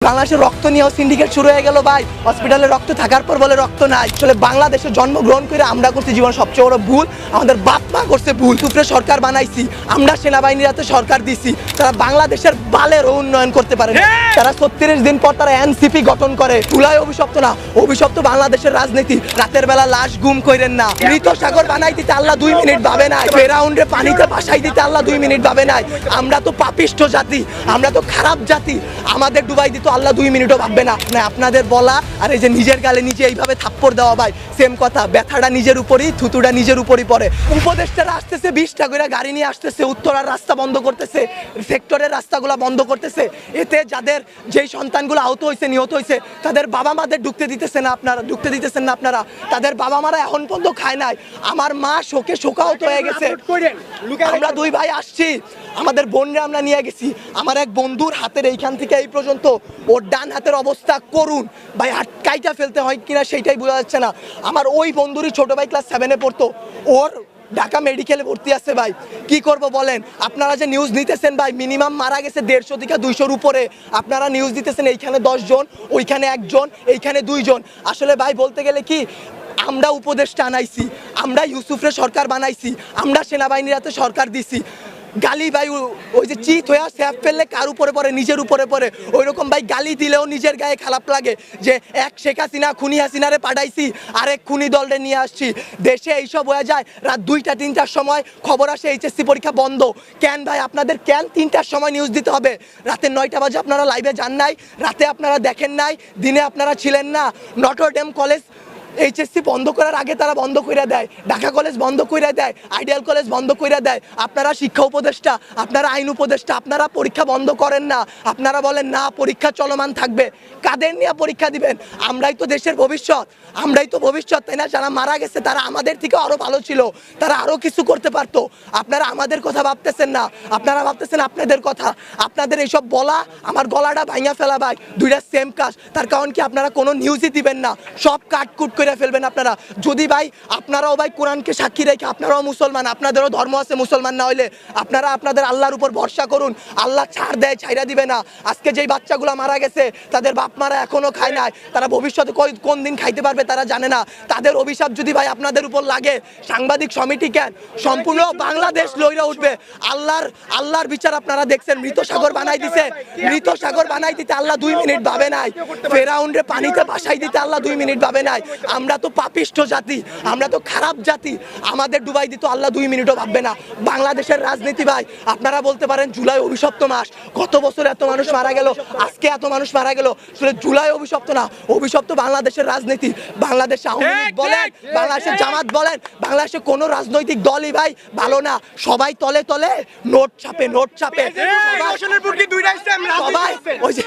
বাংলাদেশের রক্ত নিয়েও সিন্ডিকেট শুরু হয়ে গেল ভাই। হসপিটালে রক্ত থাকার পর বলে রক্ত নাই। আসলে বাংলাদেশে জন্মগ্রহণ করে আমরা করছি জীবন সবচেয়ে বড় ভুল, আমাদের বাপ মা করছে ভুল। সুপ্রে সরকার বানাইছি আমরা, সেনাবাহিনীর হাতে সরকার দিছি, তারা বাংলাদেশের বালেরও উন্নয়ন করতে পারে না। তারা 36 দিন পর তারা এনসিপি গঠন করে। চুলাই অভিশপ্ত না, অভিশপ্ত বাংলাদেশের রাজনীতি। রাতের বেলা লাশ গুম কইরেন না। মৃত সাগর বানাই দিতে আল্লাহ 2 মিনিট ভাবে নাই। ফেরাউন্ডে পানিতে ভাসাই দিতে আল্লাহ 2 মিনিট ভাবে নাই। আমরা তো পাপিষ্ঠ জাতি, আমরা তো খারাপ জাতি, আমাদের ডুবাই দিত আল্লাহ 2 মিনিটও ভাববে না। আপনাদের বলা আর এই যে নিজের গালে নিজে এইভাবে থাপ্পড় দেওয়া ভাই সেম কথা। ব্যথাটা নিজের উপরই, থুতুটা নিজের উপরই পড়ে। উপদেষ্টারা আসতেছে 20টা করে গাড়ি নিয়ে আসতেছে, উত্তরার রাস্তা বন্ধ করতেছে, সেক্টরের রাস্তাগুলো বন্ধ করতেছে। এতে যাদের যেই সন্তানগুলো আহত হয়েছে, নিহত হয়েছে, তাদের বাবা মাদের ঢুকতে দিতেছেন না আপনারা। তাদের বাবা মারা এখন পর্যন্ত খায় নাই। আমার মা শোকে শোকাহত হয়ে গেছে। আমরা 2 ভাই আসছি, আমাদের বোনরা আমরা নিয়ে গেছি। আমার এক বন্ধুর হাতের এইখান থেকে এই পর্যন্ত ওর ডান হাতের অবস্থা করুন ভাই, হাত কাইটা ফেলতে হয় কিনা সেইটাই বোঝা যাচ্ছে না। আমার ওই বন্ধুরই ছোট ভাই ক্লাস 7-এ পড়তো, ওর ঢাকা মেডিকেলে ভর্তি আছে ভাই। কি করব বলেন? আপনারা যে নিউজ নিতেছেন ভাই, মিনিমাম মারা গেছে 150 থেকে 200-র উপরে। আপনারা নিউজ দিতেছেন এইখানে 10 জন, ওইখানে 1 জন, এইখানে 2 জন। আসলে ভাই বলতে গেলে কি, আমরা উপদেষ্টা আনাইছি, আমরা ইউসুফরে সরকার বানাইছি, আমরা সেনাবাহিনীর হাতে সরকার দিছি। গালি ভাই ওই যে চিত হয়ে স্যাপ ফেললে কার উপরে পড়ে? নিজের উপরে পড়ে। ওই রকম ভাই গালি দিলেও নিজের গায়ে খারাপ লাগে যে এক শেখ হাসিনা খুনি হাসিনারে পাঠাইছি, আরেক খুনি দলরে নিয়ে আসছি। দেশে এইসব হয়ে যায় রাত 2টা-3টার সময় খবর আসে এইচএসসি পরীক্ষা বন্ধ। কেন ভাই আপনাদের কেন 3টার সময় নিউজ দিতে হবে? রাতে 9টা বাজে আপনারা লাইভে যান নাই, রাতে আপনারা দেখেন নাই, দিনে আপনারা ছিলেন না। নটর ডেম কলেজ এইচএসসি বন্ধ করার আগে তারা বন্ধ করে দেয়, ঢাকা কলেজ বন্ধ করে দেয়, আইডিয়াল কলেজ বন্ধ করে দেয়। আপনারা শিক্ষা উপদেষ্টা, আপনারা আইন উপদেষ্টা, আপনারা পরীক্ষা বন্ধ করেন না। আপনারা বলেন না পরীক্ষা চলমান থাকবে। কাদের নিয়ে পরীক্ষা দিবেন? আমরাই তো দেশের ভবিষ্যৎ, আমরাই তো ভবিষ্যৎ, তাই না? যারা মারা গেছে তারা আমাদের থেকে আরো ভালো ছিল, তারা আরো কিছু করতে পারতো। আপনারা আমাদের কথা ভাবতেছেন না, আপনারা ভাবতেছেন আপনাদের কথা। আপনাদের এইসব বলা আমার গলাটা ভাঙা ফেলা ভাই, 2টা সেম কাজ। তার কারণ কি, আপনারা কোনো নিউজই দিবেন না, সব কাটকুট করে ফেলবেন আপনারা। যদি ভাই আপনারাও ভাই কোরআনকে সাক্ষী রেখে, আপনারাও মুসলমান, আপনাদেরও ধর্ম আছে, মুসলমান না হইলে আপনারা আপনাদের আল্লাহর উপর ভরসা করুন। আল্লাহ ছাড় দেয়, ছাইরা দিবে না। আজকে যেই বাচ্চাগুলো মারা গেছে তাদের বাপ মারা এখনো খায় নাই, তারা ভবিষ্যতে কোন দিন খাইতে পারবে তারা জানে না। তাদের অভিশাপ যদি ভাই আপনাদের উপর লাগে, সাংবাদিক সমিতি কেন, সম্পূর্ণ বাংলাদেশ লইরা উঠবে। আল্লাহর বিচার আপনারা দেখছেন। মৃত সাগর বানাই দিতে আল্লাহ 2 মিনিট ভাবে নাই। ফেরাউন্ডে পানিতে ভাসাই দিতে আল্লাহ 2 মিনিট ভাবে নাই। আমরা তো পাপিষ্ঠ জাতি, আমরা তো খারাপ জাতি, আমাদের ডুবাই দিত আল্লাহ 2 মিনিটও ভাববে না। বাংলাদেশের রাজনীতি ভাই, আপনারা বলতে পারেন জুলাই অভিশপ্ত মাস, গত বছর এত মানুষ মারা গেল, আজকে এত মানুষ মারা গেল। আসলে জুলাই অভিশপ্ত না, অভিশপ্ত বাংলাদেশের রাজনীতি। বাংলাদেশ আওয়ামী লীগ বলেন, বাংলাদেশের জামাত বলেন, বাংলাদেশে কোনো রাজনৈতিক দলই ভাই ভালো না। সবাই তলে তলে নোট ছাপে। সবাই ওই যে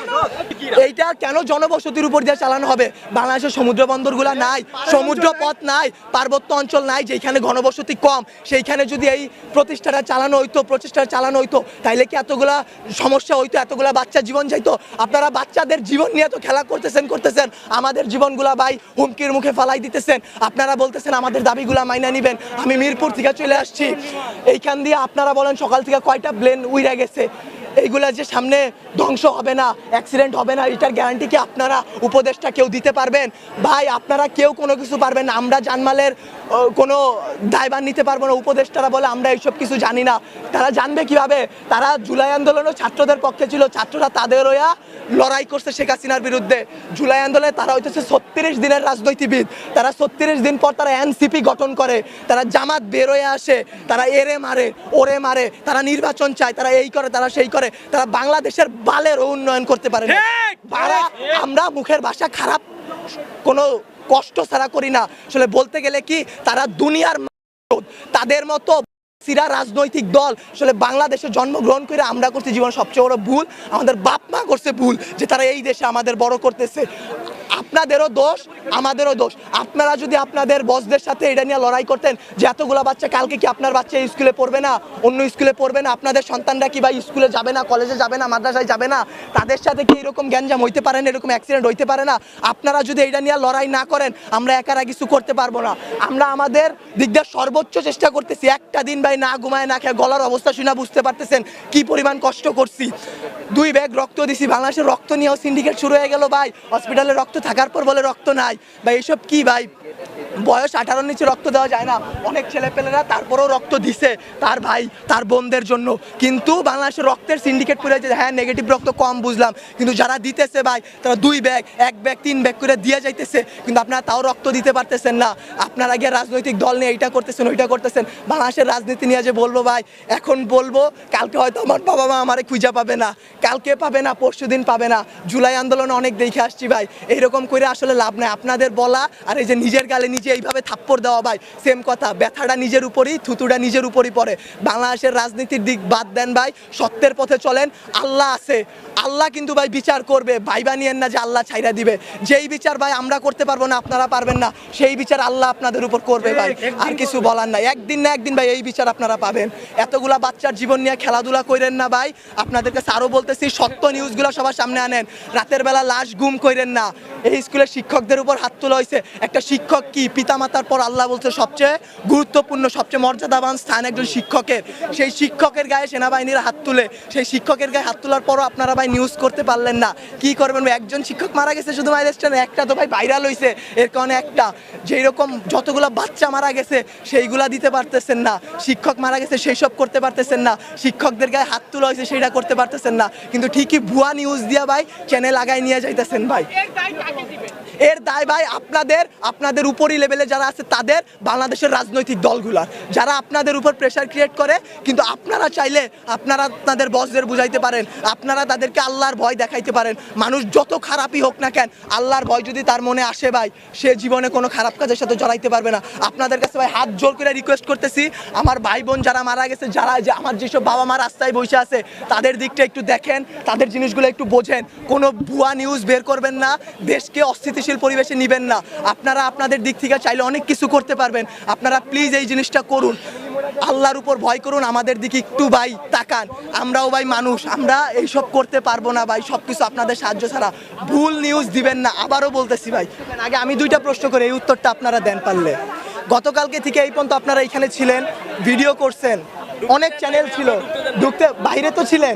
এইটা কেন জনবসতির উপর দিয়ে চালানো হবে? বাংলাদেশের সমুদ্র বন্দরগুলা নাই, সমুদ্র পথ নাই, পার্বত্য অঞ্চল নাই, যেখানে ঘনবসতি কম, সেইখানে যদি এই প্রচেষ্টাটা চালানো হইতো তাইলে কি এতগুলা সমস্যা হইতো? এতগুলা বাচ্চা জীবন যাইতো? আপনারা বাচ্চাদের জীবন নিয়ে তো খেলা করতেছেন, আমাদের জীবনগুলা ভাই হুমকির মুখে ফালাই দিতেছেন। আপনারা বলতেছেন আমাদের দাবিগুলা মাইনা নিবেন। আমি মিরপুর থেকে চলে আসছি, এইখান দিয়ে আপনারা বলেন সকাল থেকে কয়টা প্লেন উইরা গেছে। এইগুলা যে সামনে ধ্বংস হবে না, অ্যাক্সিডেন্ট হবে না, এটার গ্যারান্টি কি আপনারা উপদেষ্টা কেউ দিতে পারবেন? ভাই আপনারা কেউ কোনো কিছু পারবেন না। আমরা জানমালের কোনো দায়ভার নিতে পারবো না। উপদেষ্টারা বলে আমরা এইসব কিছু জানি না। তারা জানবে কিভাবে? তারা জুলাই আন্দোলনও ছাত্রদের পক্ষে ছিল, ছাত্ররা তাদের হইয়া লড়াই করছে শেখ হাসিনার বিরুদ্ধে। জুলাই আন্দোলনে তারা হইতেছে 36 দিনের রাজনীতিবিদ। তারা 36 দিন পর তারা এনসিপি গঠন করে, তারা জামাত বের হয়ে আসে, তারা এরে মারে, ওরে মারে, তারা নির্বাচন চায়, তারা এই করে, তারা সেই করে, তারা বাংলাদেশের বালেরও উন্নয়ন করতে পারে না। আমরা মুখের ভাষা খারাপ কোনো কষ্ট ছাড়া করি না। আসলে বলতে গেলে কি, তারা দুনিয়ার তাদের মতো সিরা রাজনৈতিক দল আসলে বাংলাদেশে জন্মগ্রহণ করে আমরা করছি জীবন সবচেয়ে বড় ভুল, আমাদের বাপ মা করছে ভুল যে তারা এই দেশে আমাদের বড় করতেছে। আপনাদেরও দোষ আমাদেরও দোষ। আপনারা যদি আপনাদের বসদের সাথে এটা নিয়ে লড়াই করতেন যে এতগুলা বাচ্চা কালকে কি আপনার বাচ্চা স্কুলে পড়বে না, অন্য স্কুলে পড়বে না, আপনাদের সন্তানরা কি ভাই স্কুলে যাবে না, কলেজে যাবে না, মাদ্রাসায় যাবে না, তাদের সাথে কি এরকম গ্যাঞ্জাম হইতে পারে না, এরকম অ্যাক্সিডেন্ট হইতে পারে না? আপনারা যদি এটা নিয়ে লড়াই না করেন আমরা একারা কিছু করতে পারবো না। আমরা আমাদের দিক দিয়ে সর্বোচ্চ চেষ্টা করতেছি। একটা দিন ভাই না ঘুমায় না খেয়ে গলার অবস্থা শুনে বুঝতে পারতেছেন কি পরিমাণ কষ্ট করছি। 2 ব্যাগ রক্ত দিছি। বাংলাদেশের রক্ত নিয়েও সিন্ডিকেট শুরু হয়ে গেল ভাই। হসপিটালে রক্ত থাকার পর বলে রক্ত নাই ভাই। এসব কি ভাই? বয়স 18 নিচে রক্ত দেওয়া যায় না। অনেক ছেলেপেলেরা তারপরেও রক্ত দিছে তার ভাই তার বোনদের জন্য। কিন্তু বাংলাদেশের রক্তের সিন্ডিকেট করে যে হ্যাঁ নেগেটিভ রক্ত কম বুঝলাম, কিন্তু যারা দিতেছে ভাই তারা 2 ব্যাগ 1 ব্যাগ 3 ব্যাগ করে দিয়ে যাইতেছে, কিন্তু আপনারা তাও রক্ত দিতে পারতেছেন না। আপনারা গিয়ে রাজনৈতিক দল নিয়ে এইটা করতেছেন ওইটা করতেছেন। বাংলাদেশের রাজনীতি নিয়ে যে বলবো ভাই, এখন বলবো কালকে হয়তো আমার বাবা মা আমারে খুঁজে পাবে না, কালকে পাবে না, পরশুদিন পাবে না। জুলাই আন্দোলনে অনেক দেখে আসছি ভাই, এইরকম করে আসলে লাভ নাই। আপনাদের বলা আর এই যে নিজের গালে নিজে এইভাবে থাপ্পড় দেওয়া ভাই সেম কথা। ব্যথাটা নিজের উপরই, থুতুটা নিজের উপরই পড়ে। বাংলাদেশের রাজনীতির দিক বাদ দেন ভাই, সত্যের পথে চলেন। আল্লাহ আছে, আল্লাহ কিন্তু ভাই বিচার করবে। ভাইবা নিয়েন না যে আল্লাহ ছাইরা দিবে। যেই বিচার ভাই আমরা করতে পারবো না, আপনারা পারবেন না, সেই বিচার আল্লাহ আপনাদের উপর করবে ভাই। আর কিছু বলার নাই। একদিন না একদিন ভাই এই বিচার আপনারা পাবেন। এতগুলা বাচ্চার জীবন নিয়ে খেলাধুলা করেন না ভাই। আপনাদেরকে আরও বলতেছি, সত্য নিউজগুলো সবার সামনে আনেন। রাতের বেলা লাশ গুম করেন না। এই স্কুলের শিক্ষকদের উপর হাত তোলা হয়েছে। একটা শিক্ষক কি পিতামাতার পর আল্লাহ বলছে সবচেয়ে গুরুত্বপূর্ণ, সবচেয়ে মর্যাদাবান স্থান একজন শিক্ষকের। সেই শিক্ষকের গায়ে সেনাবাহিনীর হাত তুলে, সেই শিক্ষকের গায়ে হাত তোলার পরও আপনারা ভাই নিউজ করতে পারলেন না। কি করবেন? একজন শিক্ষক মারা গেছে শুধু মাইলস্টোনে, একটা তো ভাই ভাইরাল হয়েছে এর কারণে একটা। যেই রকম যতগুলা বাচ্চা মারা গেছে সেইগুলা দিতে পারতেছেন না। শিক্ষক মারা গেছে সেই সব করতে পারতেছেন না। শিক্ষকদের গায়ে হাত তোলা হয়েছে সেটা করতে পারতেছেন না। কিন্তু ঠিকই ভুয়া নিউজ দিয়া ভাই চ্যানেল আগায় নিয়ে যাইতেছেন ভাই। এর দায় ভাই আপনাদের উপরই লেভেলে যারা আছে তাদের, বাংলাদেশের রাজনৈতিক দলগুলার, যারা আপনাদের উপর প্রেশার ক্রিয়েট করে। কিন্তু আপনারা চাইলে আপনারা আপনাদের বসদের বুঝাইতে পারেন, আপনারা তাদেরকে আল্লাহর ভয় দেখাইতে পারেন। মানুষ যত খারাপই হোক না কেন, আল্লাহর ভয় যদি তার মনে আসে ভাই, সে জীবনে কোনো খারাপ কাজের সাথে জড়াইতে পারবে না। আপনাদের কাছে ভাই হাত জোর করে রিকোয়েস্ট করতেছি, আমার ভাই বোন যারা মারা গেছে, যারা যে আমার যেসব বাবা মা রাস্তায় বসে আছে, তাদের দিকটা একটু দেখেন, তাদের জিনিসগুলো একটু বোঝেন। কোনো ভুয়া নিউজ বের করবেন না, দেশকে অস্থিতিশীল পরিবেশে নিবেন না। আপনারা আপনাদের দিক থেকে চাইলে অনেক কিছু করতে পারবেন। আপনারা প্লিজ এই জিনিসটা করুন, আল্লাহর উপর ভয় করুন, আমাদের দিকে একটু ভাই তাকান। আমরাও ভাই মানুষ, আমরা এইসব করতে পারবো না ভাই, সব কিছু আপনাদের সাহায্য ছাড়া। ভুল নিউজ দিবেন না, আবারও বলতেছি ভাই। আগে আমি 2টা প্রশ্ন করে এই উত্তরটা আপনারা দেন পারলে। গতকালকে থেকে এই পর্যন্ত আপনারা এখানে ছিলেন, ভিডিও করছেন, অনেক চ্যানেল ছিল, ঢুকতে বাইরে তো ছিলেন।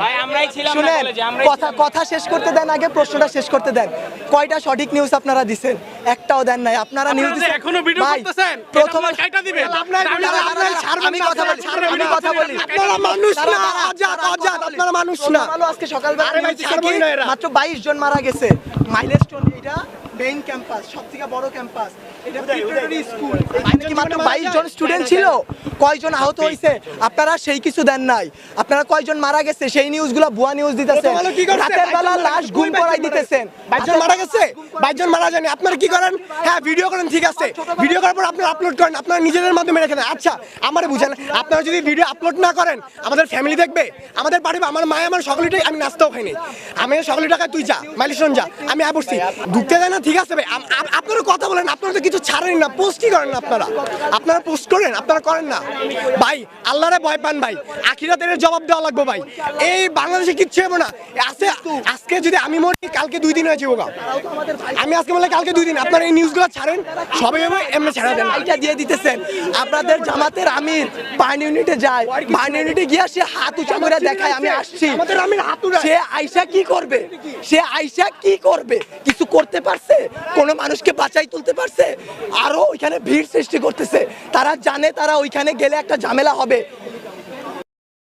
শুনেন, কথা শেষ করতে দেন, আগে প্রশ্নটা শেষ করতে দেন। কয়টা সঠিক নিউজ আপনারা দিছেন? একটাও দেন নাই। আপনারা নিউজ দিচ্ছেন এখনো ভিডিও করতেছেন, প্রথমে কাইটা দিবেন। আমি কথা বলি, আপনারা মানুষ না, আজাদ, আপনারা মানুষ না। আজকে সকালবেলা মাত্র 22 জন মারা গেছে। মাইলস্টোন, এটা মেইন ক্যাম্পাস, সবথেকে বড় ক্যাম্পাস। এটা প্রিপারেটরি স্কুল। এখানে কি মাত্র 22 জন স্টুডেন্ট ছিল? কয়জন আহত হয়েছে? আপনারা সেই কিছু দেন নাই। আপনারা কয়জন মারা গেছে সেই নিউজগুলো ভুয়া নিউজ দিতেছেন। রাতের বেলা লাশ গুম করাই দিতেছেন। 22 জন মারা গেছে, 22 জন মারা যায়নি। আপনারা কি করেন? হ্যাঁ, ভিডিও করেন, ঠিক আছে, ভিডিও করার পর আপনারা আপলোড করেন, আপনারা নিজেদের মাধ্যমে রেখে দেন। আচ্ছা, আমারে বুঝেন, আপনারা যদি ভিডিও আপলোড না করেন আমাদের ফ্যামিলি দেখবে, আমাদের বাড়ি, আমার মায়ে আমার সকলেটাই, আমি নাস্তাও খাইনি, আমি সকলের টাকায় তুই যা মাইলস্টোন যা, আমি বসছি, ঢুকতে দেয় না, ঠিক আছে ভাই। আপনারা কথা বলেন, আপনারা তো কিছু ছাড়েন না, পোস্টই করেন না। আপনারা পোস্ট করেন, আপনারা করেন না ভাই। আল্লাহরে ভয় পান ভাই, আখিরাতের জবাব দেওয়া লাগবে ভাই। এই বাংলাদেশে কিচ্ছু হবে না। আজকে যদি আমি মরি, কালকে 2 দিন হয়েছে ওগা, আমি আজকে বলে কালকে 2 দিন। আপনারা এই নিউজগুলো ছাড়েন, সবাই এমনি ছাড়া দেন। এটা দিয়ে দিতেছেন। আপনাদের জামাতের আমির বার্ন ইউনিটে যায়, বার্ন ইউনিটে গিয়ে সে হাত উঁচা করে দেখায় আমি আসছি। আমাদের আমির হাত উঠায়। সে আইসা কি করবে? সে আইসা কি করবে? কিছু করতে পারছে? কোন মানুষকে বাঁচাই তুলতে পারছে? আরো ওইখানে ভিড় সৃষ্টি করতেছে। তারা জানে তারা ওইখানে গেলে একটা ঝামেলা হবে।